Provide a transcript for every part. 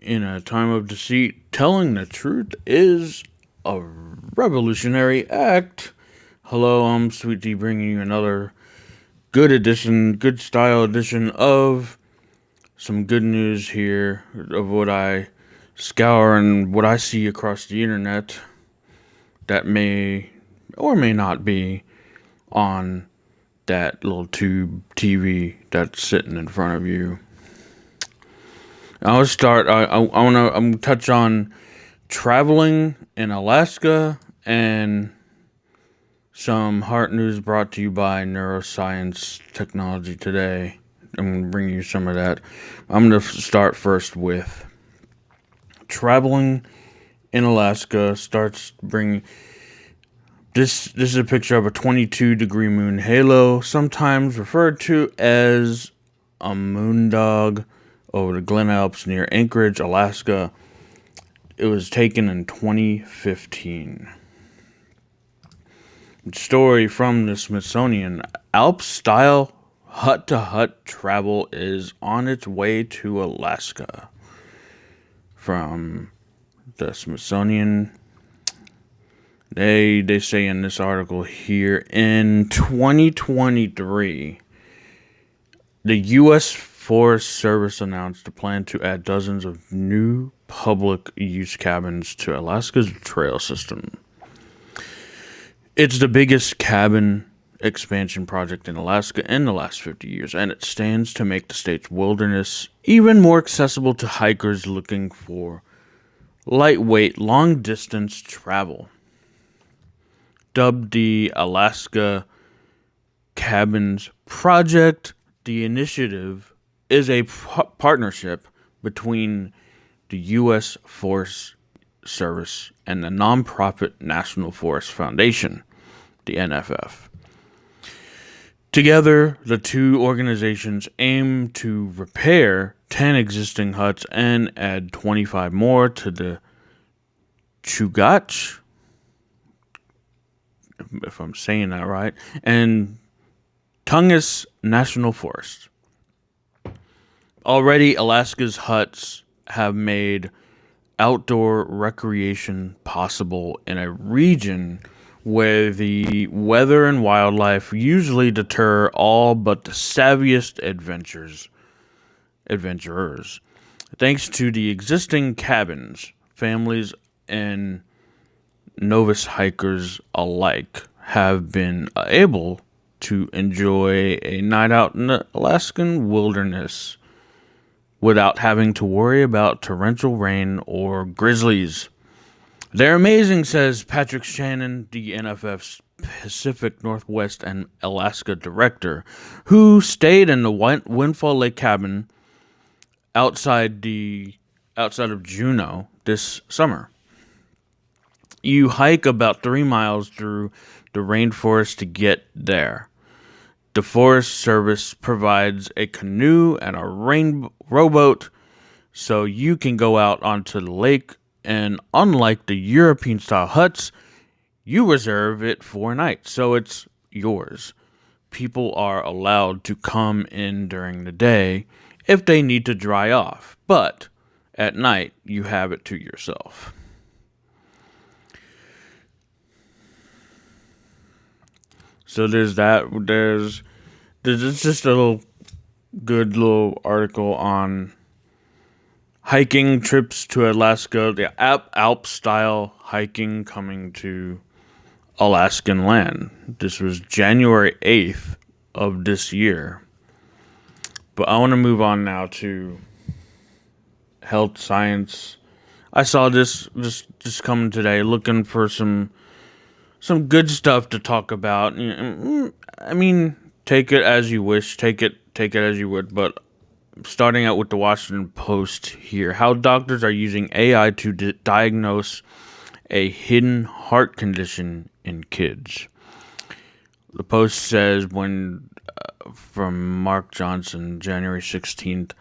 In a time of deceit, telling the truth is a revolutionary act. Hello, I'm Sweet Tea bringing you another good style edition of some good news here of what I scour and what I see across the internet that may or may not be on that little tube TV that's sitting in front of you. I'll start. I'm gonna touch on traveling in Alaska and some heart news brought to you by Neuroscience Technology Today. I'm gonna bring you some of that. I'm gonna start first with traveling in Alaska. Starts bringing this. This is a picture of a 22-degree moon halo, sometimes referred to as a moondog, over the Glen Alps near Anchorage, Alaska. It was taken in 2015. Story from the Smithsonian. Alps-style hut-to-hut travel is on its way to Alaska. From the Smithsonian. They say in this article here, in 2023, the U.S. Forest Service announced a plan to add dozens of new public use cabins to Alaska's trail system. It's the biggest cabin expansion project in Alaska in the last 50 years, and it stands to make the state's wilderness even more accessible to hikers looking for lightweight, long-distance travel. Dubbed the Alaska Cabins Project, the initiative is a partnership between the U.S. Forest Service and the nonprofit National Forest Foundation, the NFF. Together, the two organizations aim to repair 10 existing huts and add 25 more to the Chugach, if I'm saying that right, and Tungus National Forest. Already, Alaska's huts have made outdoor recreation possible in a region where the weather and wildlife usually deter all but the savviest adventurers. Thanks to the existing cabins, families and novice hikers alike have been able to enjoy a night out in the Alaskan wilderness without having to worry about torrential rain or grizzlies. They're amazing, says Patrick Shannon, the NFF's Pacific Northwest and Alaska director, who stayed in the Windfall Lake cabin outside of Juneau this summer. You hike about 3 miles through the rainforest to get there. The Forest Service provides a canoe and a rowboat so you can go out onto the lake, and unlike the European-style huts, you reserve it for a night, so it's yours. People are allowed to come in during the day if they need to dry off, but at night, you have it to yourself. So there's that. There's just a good little article on hiking trips to Alaska, the Alp-style hiking coming to Alaskan land. This was January 8th of this year. But I want to move on now to health science. I saw this just coming today, looking for some good stuff to talk about. I mean, take it as you wish, take it as you would, but starting out with the Washington Post here, how doctors are using AI to diagnose a hidden heart condition in kids. The Post says from Mark Johnson, January 16th,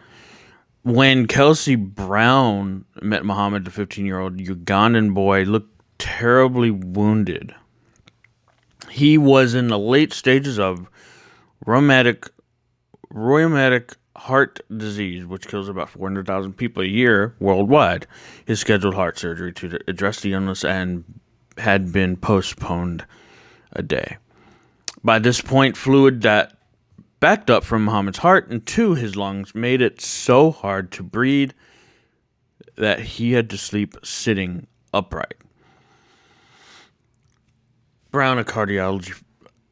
when Kelsey Brown met Muhammad, the 15-year-old Ugandan boy, looked terribly wounded. He was in the late stages of rheumatic heart disease, which kills about 400,000 people a year worldwide. His scheduled heart surgery to address the illness and had been postponed a day. By this point, fluid that backed up from Muhammad's heart into his lungs made it so hard to breathe that he had to sleep sitting upright. Brown, a cardiology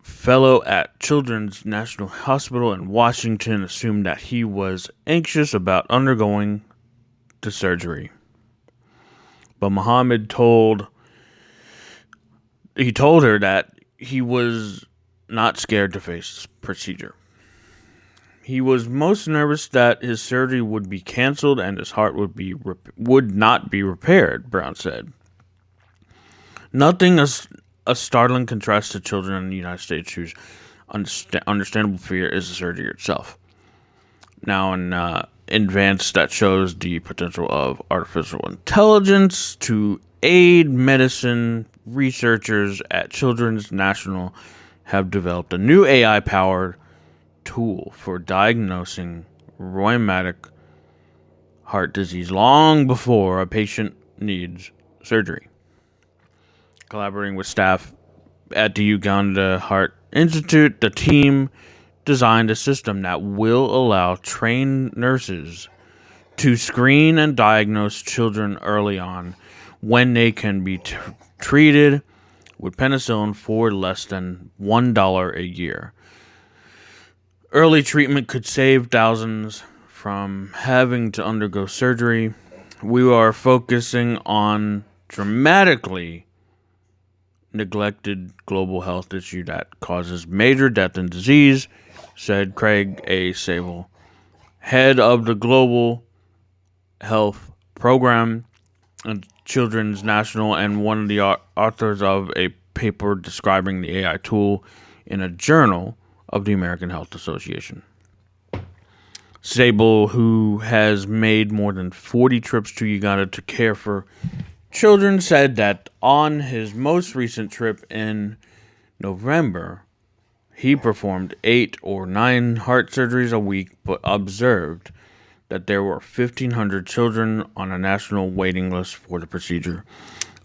fellow at Children's National Hospital in Washington, assumed that he was anxious about undergoing the surgery. But Muhammad told her that he was not scared to face the procedure. He was most nervous that his surgery would be canceled and his heart would not be repaired, Brown said. Nothing is a startling contrast to children in the United States whose understandable fear is the surgery itself. Now, an advance that shows the potential of artificial intelligence to aid medicine, researchers at Children's National have developed a new AI-powered tool for diagnosing rheumatic heart disease long before a patient needs surgery. Collaborating with staff at the Uganda Heart Institute, the team designed a system that will allow trained nurses to screen and diagnose children early on when they can be treated with penicillin for less than $1 a year. Early treatment could save thousands from having to undergo surgery. We are focusing on dramatically neglected global health issue that causes major death and disease, said Craig A. Sable, head of the Global Health Program at Children's National and one of the authors of a paper describing the AI tool in a journal of the American Health Association. Sable, who has made more than 40 trips to Uganda to care for children, said that on his most recent trip in November, he performed 8 or 9 heart surgeries a week, but observed that there were 1,500 children on a national waiting list for the procedure.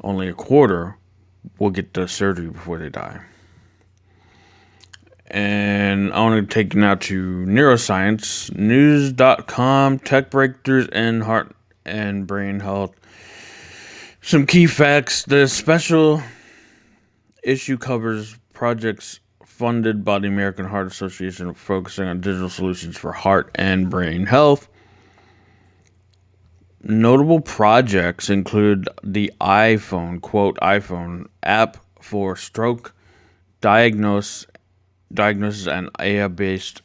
Only a quarter will get the surgery before they die. And I want to take you now to neuroscience, news.com, tech breakthroughs in heart and brain health. Some key facts. The special issue covers projects funded by the American Heart Association focusing on digital solutions for heart and brain health. Notable projects include the iPhone app for stroke diagnosis and AI-based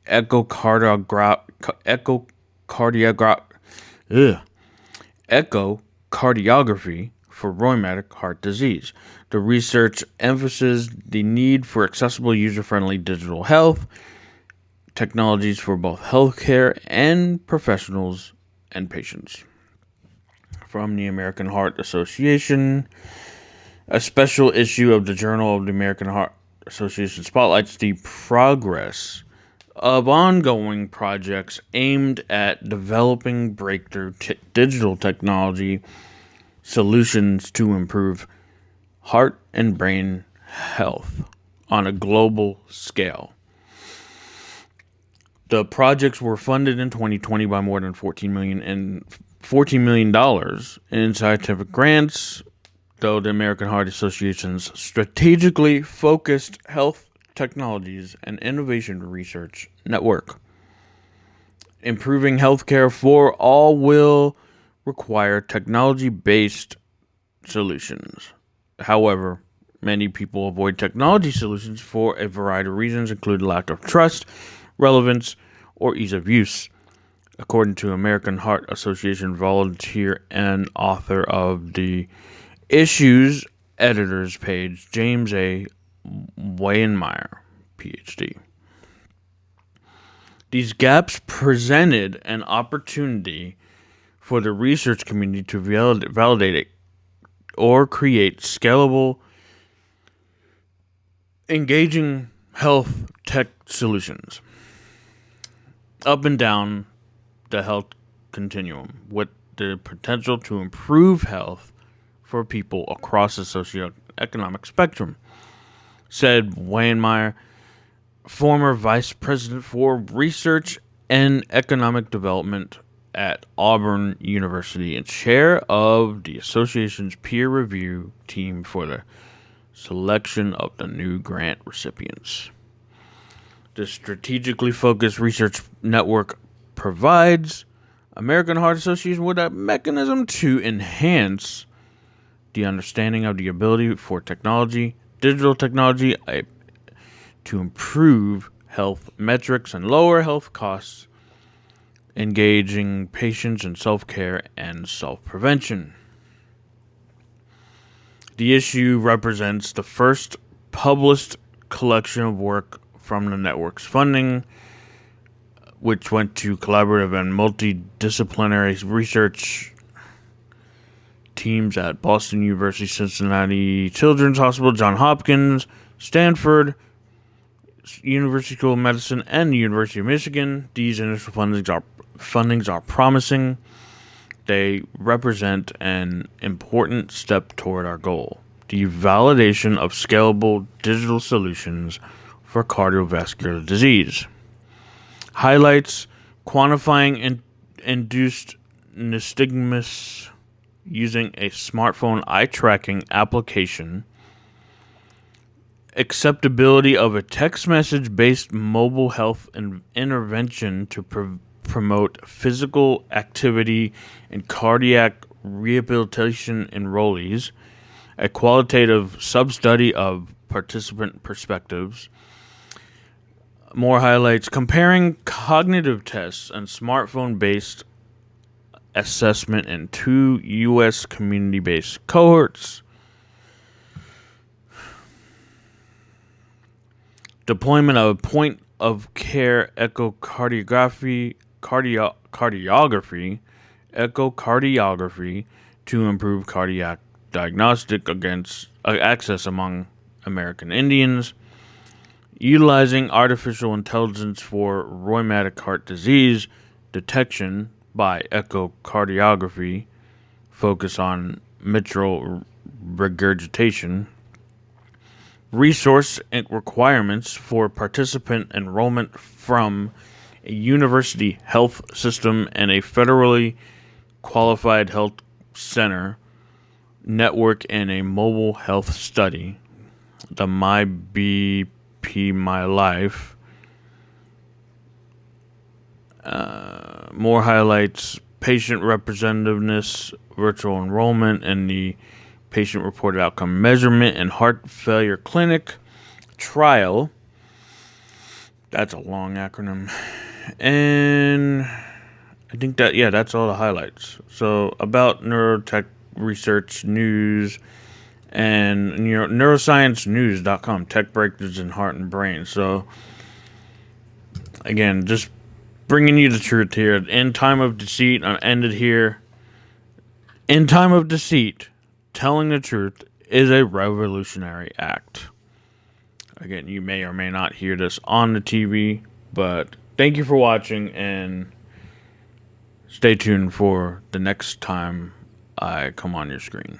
echocardiography for rheumatic heart disease. The research emphasizes the need for accessible, user-friendly digital health technologies for both healthcare and professionals and patients. From the American Heart Association, a special issue of the Journal of the American Heart Association spotlights the progress of ongoing projects aimed at developing breakthrough digital technology solutions to improve heart and brain health on a global scale. The projects were funded in 2020 by more than $14 million in scientific grants, though the American Heart Association's strategically focused health technologies and innovation research network. Improving healthcare for all will require technology-based solutions. However, many people avoid technology solutions for a variety of reasons, including lack of trust, relevance, or ease of use. According to American Heart Association volunteer and author of the Issues Editors page, James A. Wayenmeyer, PhD. These gaps presented an opportunity for the research community to validate it or create scalable, engaging health tech solutions. up and down the health continuum with the potential to improve health for people across the socioeconomic spectrum, said Wainmeyer, former vice president for research and economic development at Auburn University and chair of the association's peer review team for the selection of the new grant recipients. The strategically focused research network provides American Heart Association with a mechanism to enhance the understanding of the ability for digital technology, to improve health metrics and lower health costs, engaging patients in self-care and self-prevention. The issue represents the first published collection of work from the network's funding, which went to collaborative and multidisciplinary research teams at Boston University, Cincinnati Children's Hospital, Johns Hopkins, Stanford, University School of Medicine, and the University of Michigan. These initial fundings are promising. They represent an important step toward our goal, the validation of scalable digital solutions for cardiovascular disease. Highlights quantifying induced nystagmus using a smartphone eye tracking application, acceptability of a text message based mobile health intervention to promote physical activity and cardiac rehabilitation enrollees, a qualitative sub-study of participant perspectives. More highlights comparing cognitive tests and smartphone-based assessment in 2 U.S. community-based cohorts. Deployment of point-of-care echocardiography to improve cardiac diagnostic access among American Indians. Utilizing artificial intelligence for rheumatic heart disease detection by echocardiography, focus on mitral regurgitation. Resource requirements for participant enrollment from a university health system and a federally qualified health center network in a mobile health study. The My Life. More highlights: patient representativeness, virtual enrollment, and the patient reported outcome measurement and heart failure clinic trial. That's a long acronym. And I think that's all the highlights. So about neurotech research news and neurosciencenews.com, tech breakthroughs in heart and brain. So again, just bringing you the truth here. In time of deceit, I ended here. In time of deceit, telling the truth is a revolutionary act. Again, you may or may not hear this on the TV, but thank you for watching, and stay tuned for the next time I come on your screen.